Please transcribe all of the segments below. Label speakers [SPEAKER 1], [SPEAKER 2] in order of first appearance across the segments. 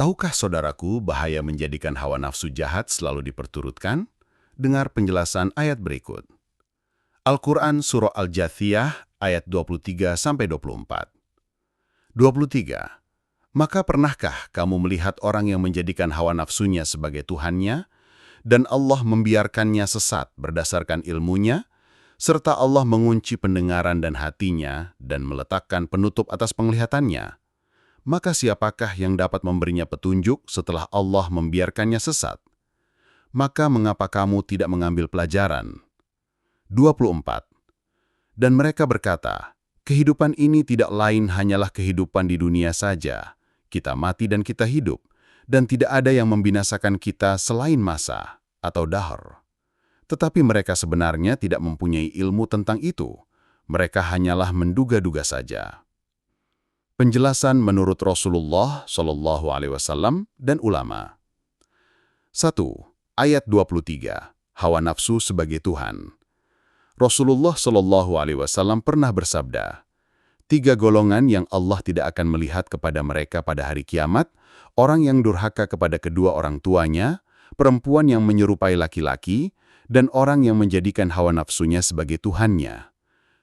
[SPEAKER 1] Tahukah saudaraku bahaya menjadikan hawa nafsu jahat selalu diperturutkan? Dengar penjelasan ayat berikut. Al-Quran Surah Al-Jathiyah ayat 23-24. 23. Maka pernahkah kamu melihat orang yang menjadikan hawa nafsunya sebagai Tuhannya, dan Allah membiarkannya sesat berdasarkan ilmunya, serta Allah mengunci pendengaran dan hatinya dan meletakkan penutup atas penglihatannya? Maka siapakah yang dapat memberinya petunjuk setelah Allah membiarkannya sesat? Maka mengapa kamu tidak mengambil pelajaran? 24. Dan mereka berkata, kehidupan ini tidak lain hanyalah kehidupan di dunia saja. Kita mati dan kita hidup, dan tidak ada yang membinasakan kita selain masa atau dahar. Tetapi mereka sebenarnya tidak mempunyai ilmu tentang itu. Mereka hanyalah menduga-duga saja. Penjelasan menurut Rasulullah SAW dan ulama. 1. Ayat 23. Hawa nafsu sebagai Tuhan. Rasulullah SAW pernah bersabda, 3 golongan yang Allah tidak akan melihat kepada mereka pada hari kiamat, orang yang durhaka kepada kedua orang tuanya, perempuan yang menyerupai laki-laki, dan orang yang menjadikan hawa nafsunya sebagai Tuhannya.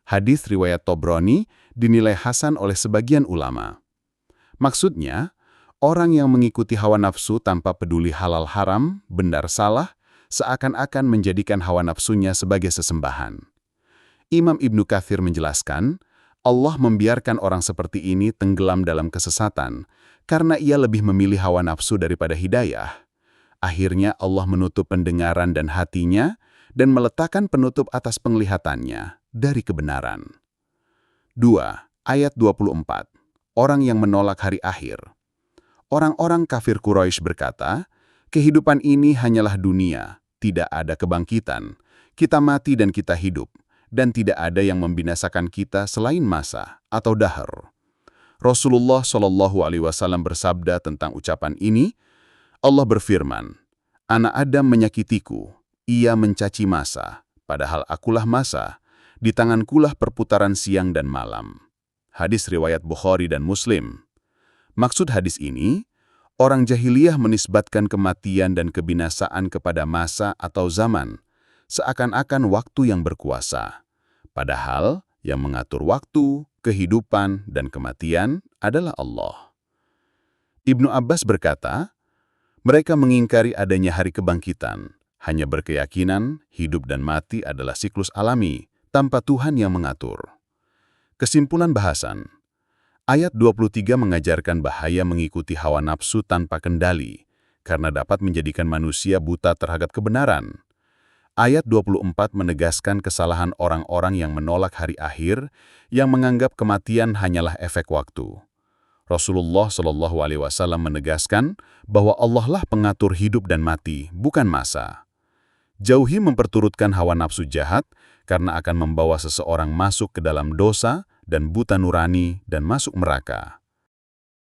[SPEAKER 1] Hadis riwayat Tobroni dinilai hasan oleh sebagian ulama. Maksudnya, orang yang mengikuti hawa nafsu tanpa peduli halal haram, benar salah, seakan-akan menjadikan hawa nafsunya sebagai sesembahan. Imam Ibnu Katsir menjelaskan, Allah membiarkan orang seperti ini tenggelam dalam kesesatan karena ia lebih memilih hawa nafsu daripada hidayah. Akhirnya Allah menutup pendengaran dan hatinya dan meletakkan penutup atas penglihatannya dari kebenaran. 2. Ayat 24. Orang yang menolak hari akhir. Orang-orang kafir Quraisy berkata, kehidupan ini hanyalah dunia, tidak ada kebangkitan. Kita mati dan kita hidup, dan tidak ada yang membinasakan kita selain masa atau dahar. Rasulullah SAW bersabda tentang ucapan ini, Allah berfirman, anak Adam menyakitiku, ia mencaci masa, padahal akulah masa, di tangankulah perputaran siang dan malam. Hadis riwayat Bukhari dan Muslim. Maksud hadis ini, orang jahiliyah menisbatkan kematian dan kebinasaan kepada masa atau zaman, seakan-akan waktu yang berkuasa. Padahal yang mengatur waktu, kehidupan, dan kematian adalah Allah. Ibnu Abbas berkata, mereka mengingkari adanya hari kebangkitan, hanya berkeyakinan hidup dan mati adalah siklus alami, tanpa Tuhan yang mengatur. Kesimpulan bahasan, ayat 23 mengajarkan bahaya mengikuti hawa nafsu tanpa kendali, karena dapat menjadikan manusia buta terhadap kebenaran. Ayat 24 menegaskan kesalahan orang-orang yang menolak hari akhir, yang menganggap kematian hanyalah efek waktu. Rasulullah SAW menegaskan bahwa Allah lah pengatur hidup dan mati, bukan masa. Jauhi memperturutkan hawa nafsu jahat, karena akan membawa seseorang masuk ke dalam dosa dan buta nurani dan masuk neraka.